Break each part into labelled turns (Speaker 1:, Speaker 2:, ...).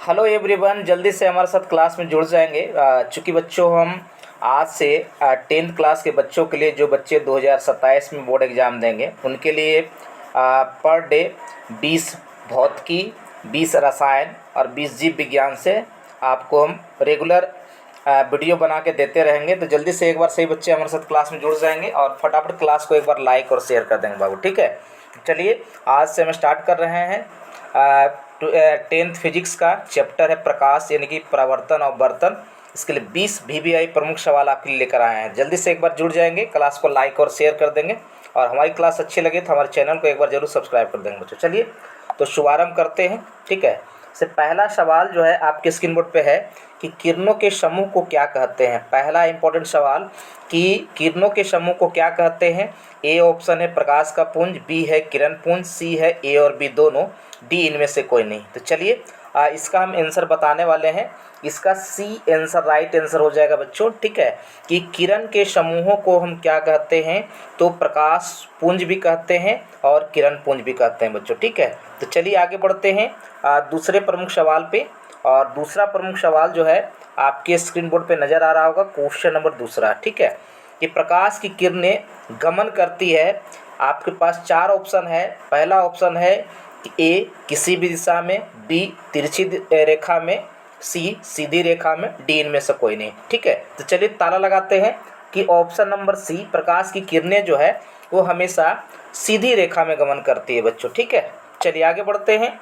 Speaker 1: Hello everyone, जल्दी से हमारे साथ क्लास में जुड़ जाएंगे। चूँकि बच्चों हम आज से 10th क्लास के बच्चों के लिए, जो बच्चे 2027 में बोर्ड एग्ज़ाम देंगे, उनके लिए पर डे 20 भौतिकी, 20 रसायन और 20 जीव विज्ञान से आपको हम रेगुलर वीडियो बना के देते रहेंगे। तो जल्दी से एक बार सही बच्चे हमारे साथ क्लास में जुड़ जाएंगे और फटाफट क्लास को एक बार लाइक और शेयर कर देंगे बाबू, ठीक है। चलिए आज से हम स्टार्ट कर रहे हैं 10th फिजिक्स का चैप्टर है प्रकाश, यानी कि परावर्तन और वर्तन। इसके लिए 20 VBI प्रमुख सवाल आपके लिए लेकर आए हैं। जल्दी से एक बार जुड़ जाएंगे, क्लास को लाइक और शेयर कर देंगे और हमारी क्लास अच्छी लगे तो हमारे चैनल को एक बार जरूर सब्सक्राइब कर देंगे बच्चों। चलिए तो शुभारंभ करते हैं, ठीक है। से पहला सवाल जो है आपके स्क्रीन बोर्ड पे है कि किरणों के समूह को क्या कहते हैं। पहला इंपॉर्टेंट सवाल कि किरणों के समूह को क्या कहते हैं। ए ऑप्शन है प्रकाश का पुंज, बी है किरण पुंज, सी है ए और बी दोनों, डी इनमें से कोई नहीं। तो चलिए इसका हम आंसर बताने वाले हैं। इसका सी आंसर राइट आंसर हो जाएगा बच्चों, ठीक है। कि किरण के समूहों को हम क्या कहते हैं, तो प्रकाश पुंज भी कहते हैं और किरण पुंज भी कहते हैं बच्चों, ठीक है। तो चलिए आगे बढ़ते हैं दूसरे प्रमुख सवाल पे। और दूसरा प्रमुख सवाल जो है आपके स्क्रीन बोर्ड पे नज़र आ रहा होगा, क्वेश्चन नंबर दूसरा, ठीक है। कि प्रकाश की किरणें गमन करती है। आपके पास 4 ऑप्शन है। पहला ऑप्शन है कि ए किसी भी दिशा में, बी तिरछी रेखा में, सी सीधी रेखा में, डी इनमें से कोई नहीं, ठीक है। तो चलिए ताला लगाते हैं कि ऑप्शन नंबर सी, प्रकाश की किरणें जो है वो हमेशा सीधी रेखा में गमन करती है बच्चों, ठीक है। चलिए आगे बढ़ते हैं।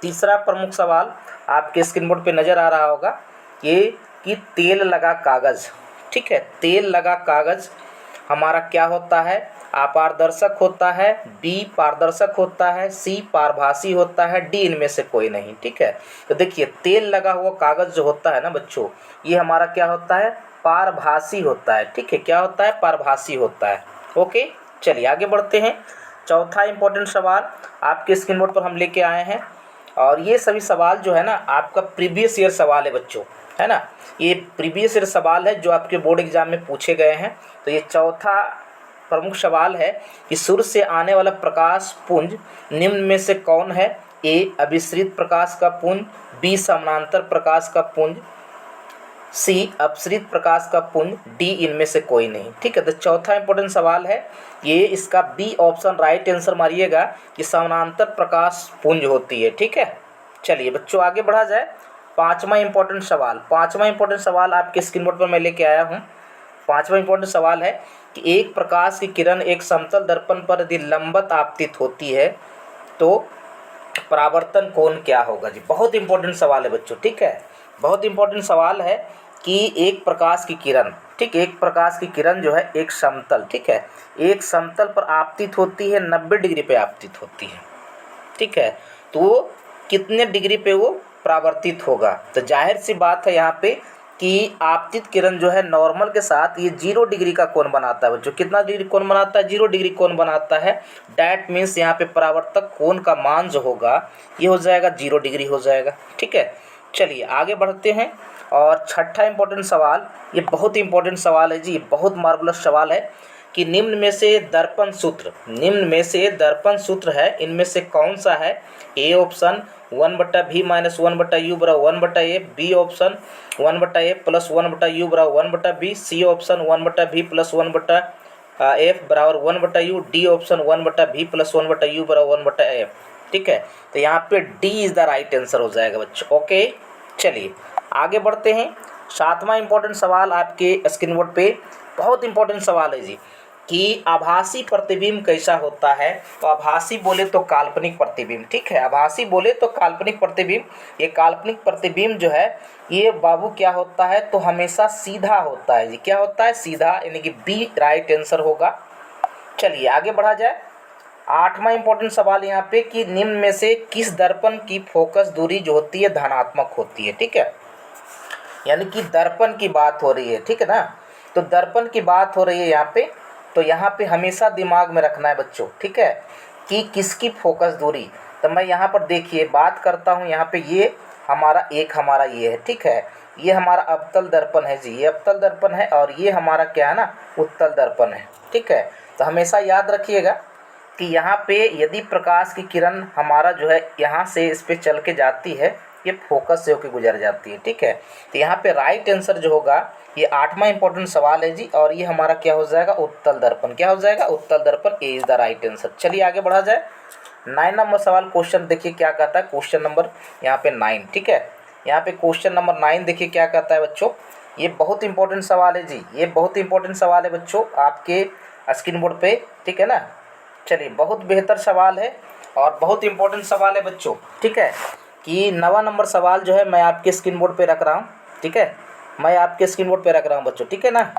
Speaker 1: तीसरा प्रमुख सवाल आपके स्क्रीन बोर्ड पे नज़र आ रहा होगा, ये कि तेल लगा कागज़, ठीक है। तेल लगा कागज़ हमारा क्या होता है, अपारदर्शक होता है, बी पारदर्शक होता है, सी पारभासी होता है, डी इनमें से कोई नहीं, ठीक है। तो देखिए तेल लगा हुआ कागज़ जो होता है ना बच्चों, ये हमारा क्या होता है, पारभासी होता है, ठीक है। क्या होता है, पारभासी होता है, ओके। चलिए आगे बढ़ते हैं। चौथा इंपॉर्टेंट सवाल आपके स्क्रीन बोर्ड पर हम लेके आए हैं और ये सभी सवाल जो है ना आपका प्रीवियस ईयर सवाल है बच्चों, है ना। ये प्रीवियस ईयर सवाल है जो आपके बोर्ड एग्जाम में पूछे गए हैं। तो ये चौथा प्रमुख सवाल है कि सूर्य से आने वाला प्रकाश पुंज निम्न में से कौन है। ए अभिसरित प्रकाश का पुंज, बी समानांतर प्रकाश का पुंज, सी अपसरित प्रकाश का पुंज, डी इनमें से कोई नहीं, ठीक है। तो चौथा इंपॉर्टेंट सवाल है ये, इसका बी ऑप्शन राइट आंसर मारिएगा कि समानांतर प्रकाश पुंज होती है, ठीक है। चलिए बच्चों आगे बढ़ा जाए। पांचवा इंपॉर्टेंट सवाल आपके स्क्रीन बोर्ड पर मैं लेके आया हूँ। पांचवा इंपॉर्टेंट सवाल है कि एक प्रकाश की किरण एक समतल दर्पण पर यदि लंबवत आपतित होती है तो परावर्तन कोण क्या होगा जी। बहुत इंपॉर्टेंट सवाल है बच्चों, ठीक है। बहुत इंपॉर्टेंट सवाल है कि एक प्रकाश की किरण, ठीक, एक प्रकाश की किरण जो है एक समतल, ठीक है, एक समतल पर आपतित होती है, 90 डिग्री पे आपतित होती है, ठीक है। तो वो कितने डिग्री पे वो परावर्तित होगा। तो जाहिर सी बात है यहाँ पे कि आपतित किरण जो है नॉर्मल के साथ ये 0 डिग्री का कोण बनाता है बच्चों। कितना डिग्री कोण बनाता है, 0 डिग्री कोण बनाता है। डैट मीन्स यहाँ पे परावर्तक कोण का मान जो होगा ये हो जाएगा 0 डिग्री हो जाएगा, ठीक है। चलिए आगे बढ़ते हैं। और छठा इंपॉर्टेंट सवाल, ये बहुत इंपॉर्टेंट सवाल है जी, ये बहुत मार्वलस सवाल है कि निम्न में से दर्पण सूत्र है, इनमें से कौन सा है। A option 1/v - 1/u = 1/a, B option 1/a + 1/u = 1/b, C option 1/v + 1/f = 1/u, D option 1/v + 1/u = 1/f, ठीक है। तो यहाँ पे D is the right answer हो जाएगा बच्चों, ओके। चलिए आगे बढ़ते हैं। सातवां इंपॉर्टेंट सवाल आपके स्क्रीन बोर्ड पे, बहुत इंपॉर्टेंट सवाल है जी, कि आभासी प्रतिबिंब कैसा होता है। तो आभासी बोले तो काल्पनिक प्रतिबिंब, ठीक है। आभासी बोले तो काल्पनिक प्रतिबिंब। ये काल्पनिक प्रतिबिंब जो है ये बाबू क्या होता है, तो हमेशा सीधा होता है जी। क्या होता है, सीधा, यानी कि बी राइट आंसर होगा। चलिए आगे बढ़ा जाए। आठवां इंपॉर्टेंट सवाल यहाँ पे कि निम्न में से किस दर्पण की फोकस दूरी जो होती है धनात्मक होती है, ठीक है। यानी कि दर्पण की बात हो रही है, ठीक है ना। तो दर्पण की बात हो रही है यहाँ पे, तो यहाँ पे हमेशा दिमाग में रखना है बच्चों, ठीक है, कि किसकी फोकस दूरी। तो मैं यहाँ पर देखिए बात करता हूँ, यहाँ पे ये हमारा ये है, ठीक है। ये हमारा अवतल दर्पण है जी, ये अवतल दर्पण है और ये हमारा क्या है ना, उत्तल दर्पण है, ठीक है। तो हमेशा याद रखिएगा कि यहाँ पे यदि प्रकाश की किरण हमारा जो है यहाँ से इस पे चल के जाती है, ये फोकस से होकर गुजर जाती है, ठीक है। तो यहाँ पे राइट आंसर जो होगा ये 8वां इंपॉर्टेंट सवाल है जी, और ये हमारा क्या हो जाएगा, उत्तल दर्पण। क्या हो जाएगा, उत्तल दर्पण। ए इज द राइट आंसर। चलिए आगे बढ़ा जाए। 9 नंबर सवाल क्वेश्चन देखिए क्या कहता है, क्वेश्चन नंबर यहाँ पे 9, ठीक है। यहाँ पे क्वेश्चन नंबर 9 देखिए क्या कहता है बच्चों, ये बहुत इंपॉर्टेंट सवाल है जी, ये बहुत इंपॉर्टेंट सवाल है बच्चों आपके स्क्रीन बोर्ड पे, ठीक है ना। चलिए बहुत बेहतर सवाल है और बहुत इंपॉर्टेंट सवाल है बच्चों, ठीक है। कि 9वां नंबर सवाल जो है मैं आपके स्क्रीन बोर्ड पे रख रहा हूँ, ठीक है, मैं आपके स्क्रीन बोर्ड पे रख रहा हूँ बच्चों, ठीक है ना।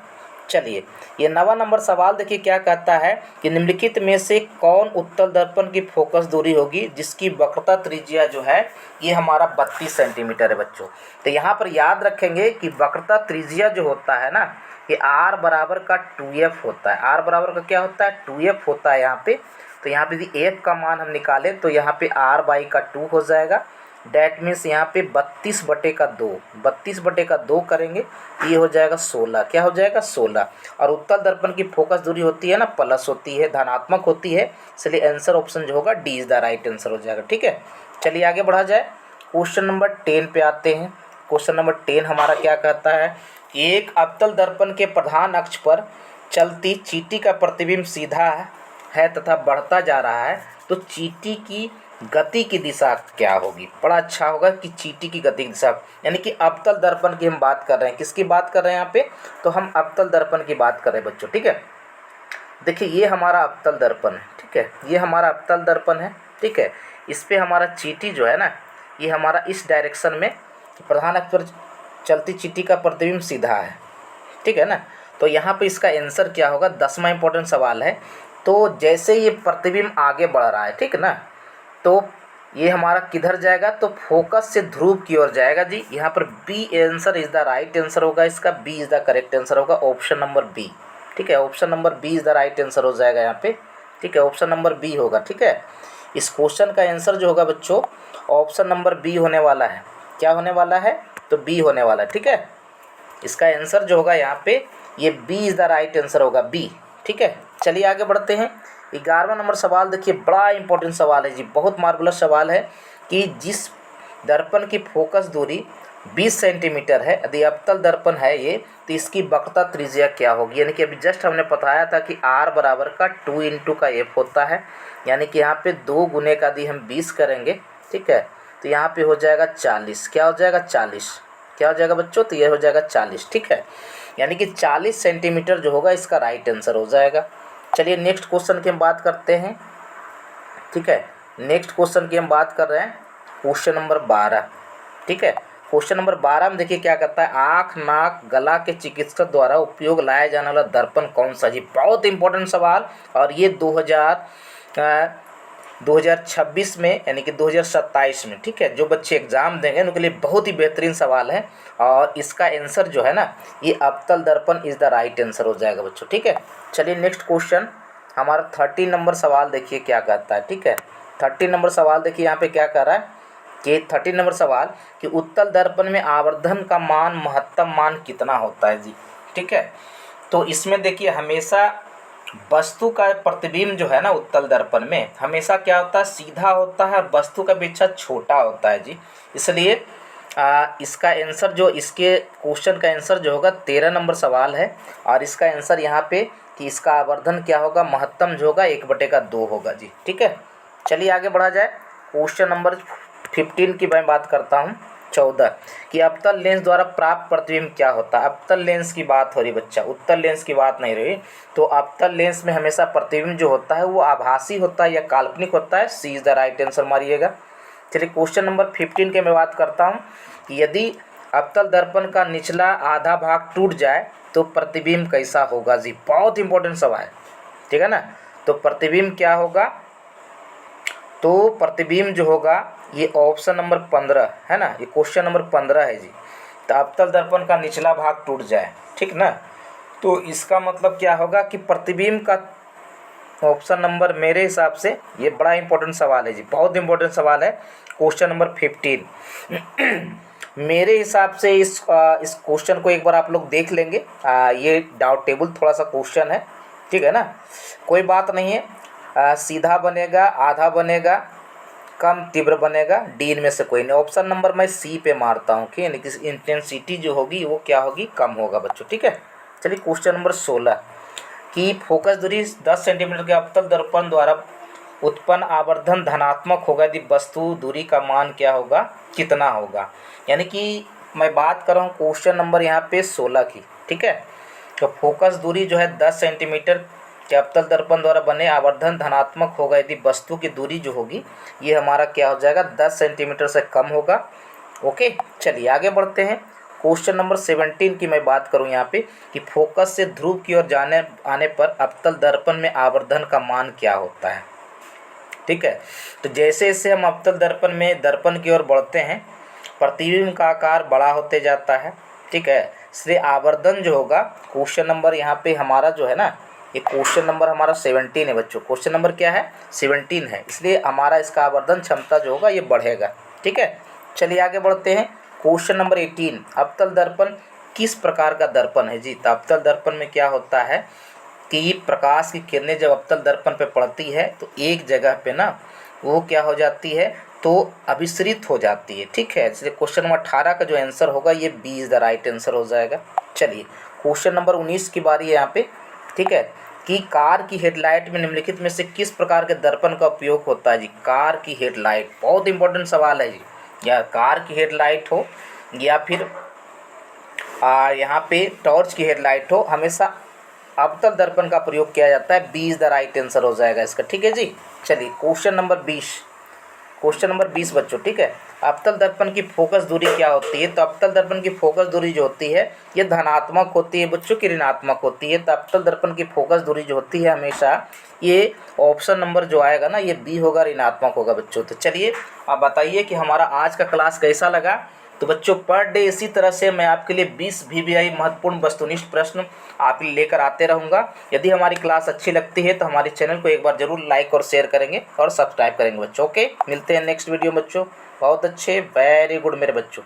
Speaker 1: चलिए ये 9वां नंबर सवाल देखिए क्या कहता है कि निम्नलिखित में से कौन उत्तल दर्पण की फोकस दूरी होगी जिसकी वक्रता त्रिज्या जो है ये हमारा 32 सेंटीमीटर है बच्चों। तो यहाँ पर याद रखेंगे कि वक्रता त्रिज्या जो होता है ना, ये r बराबर का 2f होता है। r बराबर का क्या होता है, 2f होता है यहाँ पे। तो यहाँ पे यदि f का मान हम निकालें तो यहाँ पे r बाई का 2 हो जाएगा। डैट मीन्स यहाँ पे 32/2 करेंगे, ये हो जाएगा 16। क्या हो जाएगा, 16। और उत्तल दर्पण की फोकस दूरी होती है ना, प्लस होती है, धनात्मक होती है, इसलिए आंसर ऑप्शन जो होगा D is the right answer हो जाएगा, ठीक है। चलिए आगे बढ़ा जाए। क्वेश्चन नंबर 10 पे आते हैं। क्वेश्चन नंबर 10 हमारा क्या कहता है, एक अवतल दर्पण के प्रधान अक्ष पर चलती चींटी का प्रतिबिंब सीधा है तथा बढ़ता जा रहा है, तो चींटी की गति की दिशा क्या होगी। बड़ा अच्छा होगा कि चींटी की गति की दिशा, यानी कि अवतल दर्पण की हम बात कर रहे हैं। किसकी बात कर रहे हैं यहाँ पे, तो हम अवतल दर्पण की बात कर रहे हैं बच्चों, ठीक है। देखिए ये हमारा अवतल दर्पण है, ठीक है, ये हमारा अवतल दर्पण है, ठीक है। इस पे हमारा चींटी जो है ना, ये हमारा इस डायरेक्शन में प्रधान अक्ष पर चलती चींटी का प्रतिबिंब सीधा है, ठीक है ना। तो यहाँ पे इसका आंसर क्या होगा, 10वां इंपॉर्टेंट सवाल है। तो जैसे ये प्रतिबिंब आगे बढ़ रहा है, ठीक है ना, तो ये हमारा किधर जाएगा, तो फोकस से ध्रुव की ओर जाएगा जी। यहाँ पर B answer is the right answer होगा, इसका B is the correct answer होगा, ऑप्शन नंबर बी, ठीक है। Option number B is the right answer हो जाएगा यहाँ पे, ठीक है, ऑप्शन नंबर बी होगा, ठीक है। इस क्वेश्चन का आंसर जो होगा बच्चों ऑप्शन नंबर बी होने वाला है। क्या होने वाला है, तो बी होने वाला है, ठीक है। इसका आंसर जो होगा यहाँ पे ये B is the right answer होगा, बी, ठीक है। चलिए आगे बढ़ते हैं। 11वां नंबर सवाल देखिए, बड़ा इंपॉर्टेंट सवाल है जी, बहुत मार्वलस सवाल है कि जिस दर्पण की फोकस दूरी 20 सेंटीमीटर है, यदि अवतल दर्पण है ये, तो इसकी वक्रता त्रिज्या क्या होगी। यानी कि अभी जस्ट हमने बताया था कि r बराबर का 2 इंटू का f होता है, यानी कि यहाँ पे 2 गुने का यदि हम 20 करेंगे, ठीक है, तो यहाँ पे हो जाएगा 40। क्या हो जाएगा, 40। क्या हो जाएगा बच्चों, तो ये हो जाएगा 40, ठीक है। यानी कि 40 सेंटीमीटर जो होगा इसका राइट आंसर हो जाएगा। चलिए नेक्स्ट क्वेश्चन की हम बात करते हैं, ठीक है। नेक्स्ट क्वेश्चन की हम बात कर रहे हैं, क्वेश्चन नंबर 12, ठीक है। क्वेश्चन नंबर 12 में देखिए क्या कहता है, आँख नाक गला के चिकित्सक द्वारा उपयोग लाया जाने वाला दर्पण कौन सा जी। बहुत इंपॉर्टेंट सवाल, और ये 2026 में यानी कि 2027 में, ठीक है, जो बच्चे एग्जाम देंगे उनके लिए बहुत ही बेहतरीन सवाल है। और इसका आंसर जो है ना, ये अवतल दर्पण इज द राइट आंसर हो जाएगा बच्चों, ठीक है। चलिए नेक्स्ट क्वेश्चन हमारा 13 नंबर सवाल देखिए क्या कहता है, ठीक है। 13 नंबर सवाल देखिए यहाँ पे क्या कह रहा है कि 13 नंबर सवाल कि उत्तल दर्पण में आवर्धन का मान महत्तम मान कितना होता है जी, ठीक है। तो इसमें देखिए हमेशा वस्तु का प्रतिबिंब जो है ना उत्तल दर्पण में हमेशा क्या होता है, सीधा होता है, वस्तु का अपेक्षा छोटा होता है जी। इसलिए इसका आंसर जो इसके क्वेश्चन का आंसर जो होगा 13 नंबर सवाल है, और इसका आंसर यहाँ पे कि इसका आवर्धन क्या होगा, महत्तम जो होगा 1/2 होगा जी, ठीक है। चलिए आगे बढ़ा जाए। क्वेश्चन नंबर 15 की मैं बात करता हूँ, 14 कि अवतल लेंस द्वारा प्राप्त प्रतिबिंब क्या होता है। अवतल लेंस की बात हो रही बच्चा, उत्तल लेंस की बात नहीं रही। तो अवतल लेंस में हमेशा प्रतिबिंब जो होता है वो आभासी होता है या काल्पनिक होता है, सी इज द राइट आंसर मारिएगा। चलिए क्वेश्चन नंबर 15 के मैं बात करता हूँ कि यदि अवतल दर्पण का निचला आधा भाग टूट जाए तो प्रतिबिंब कैसा होगा जी। बहुत इंपॉर्टेंट सवाल है, ठीक है ना। तो प्रतिबिंब क्या होगा, तो प्रतिबिंब जो होगा ये ऑप्शन नंबर 15 है ना, ये क्वेश्चन नंबर 15 है जी। तो अवतल दर्पण का निचला भाग टूट जाए, ठीक ना, तो इसका मतलब क्या होगा कि प्रतिबिंब का ऑप्शन नंबर, मेरे हिसाब से ये बड़ा इंपॉर्टेंट सवाल है जी, बहुत इंपॉर्टेंट सवाल है क्वेश्चन नंबर 15। मेरे हिसाब से इस क्वेश्चन को एक बार आप लोग देख लेंगे। ये डाउट टेबल थोड़ा सा क्वेश्चन है, ठीक है ना, कोई बात नहीं है। सीधा बनेगा, आधा बनेगा, कम तीव्र बनेगा, डी इनमें से कोई नहीं। ऑप्शन नंबर मैं सी पे मारता हूँ कि यानी कि इंटेंसिटी जो होगी वो क्या होगी, कम होगा बच्चों, ठीक है। चलिए क्वेश्चन नंबर 16 कि फोकस दूरी 10 सेंटीमीटर के अवतल दर्पण द्वारा उत्पन्न आवर्धन धनात्मक होगा यदि वस्तु दूरी का मान क्या होगा, कितना होगा। यानी कि मैं बात कर रहा हूँ क्वेश्चन नंबर यहाँ पे 16 की, ठीक है। तो फोकस दूरी जो है 10 सेंटीमीटर के अवतल दर्पण द्वारा बने आवर्धन धनात्मक होगा यदि वस्तु की दूरी जो होगी ये हमारा क्या हो जाएगा, 10 सेंटीमीटर से कम होगा। ओके, चलिए आगे बढ़ते हैं। क्वेश्चन नंबर 17 की मैं बात करूं यहाँ पे कि फोकस से ध्रुव की ओर जाने आने पर अवतल दर्पण में आवर्धन का मान क्या होता है, ठीक है। तो जैसे जैसे हम अवतल दर्पण में दर्पण की ओर बढ़ते हैं प्रतिबिंब का आकार बड़ा होते जाता है, ठीक है। इसलिए आवर्धन जो होगा, क्वेश्चन नंबर यहाँ पे हमारा जो है ना, ये क्वेश्चन नंबर हमारा 17 है बच्चों। क्वेश्चन नंबर क्या है, 17 है, इसलिए हमारा इसका आवर्धन क्षमता जो होगा ये बढ़ेगा, ठीक है। चलिए आगे बढ़ते हैं। क्वेश्चन नंबर 18 अवतल दर्पण किस प्रकार का दर्पण है जी। तो अवतल दर्पण में क्या होता है कि प्रकाश की किरणें जब अवतल दर्पण पे पड़ती है तो एक जगह पे ना वो क्या हो जाती है, तो अभिसरित हो जाती है, ठीक है। इसलिए क्वेश्चन नंबर 18 का जो आंसर होगा ये B is the right answer हो जाएगा। चलिए क्वेश्चन नंबर 19 की बारी है यहाँ पे, ठीक है, कि कार की हेडलाइट में निम्नलिखित में से किस प्रकार के दर्पण का उपयोग होता है जी। कार की हेडलाइट बहुत इंपॉर्टेंट सवाल है जी। या कार की हेडलाइट हो या फिर यहाँ पे टॉर्च की हेडलाइट हो, हमेशा अवतल दर्पण का प्रयोग किया जाता है। B is the right answer हो जाएगा इसका, ठीक है जी। चलिए क्वेश्चन नंबर 20 बच्चों, ठीक है। अवतल दर्पण की फोकस दूरी क्या होती है। तो अवतल दर्पण की फोकस दूरी जो होती है ये धनात्मक होती है बच्चों की ऋणात्मक होती है। तो अवतल दर्पण की फोकस दूरी जो होती है हमेशा ये ऑप्शन नंबर जो आएगा ना ये बी होगा, ऋणात्मक होगा बच्चों। तो चलिए आप बताइए कि हमारा आज का क्लास कैसा लगा। तो बच्चों पर डे इसी तरह से मैं आपके लिए 20 VVI महत्वपूर्ण वस्तुनिष्ठ प्रश्न आप लेकर आते रहूँगा। यदि हमारी क्लास अच्छी लगती है तो हमारे चैनल को एक बार जरूर लाइक और शेयर करेंगे और सब्सक्राइब करेंगे बच्चों। ओके, मिलते हैं नेक्स्ट वीडियो बच्चों। बहुत अच्छे, वेरी गुड मेरे बच्चों।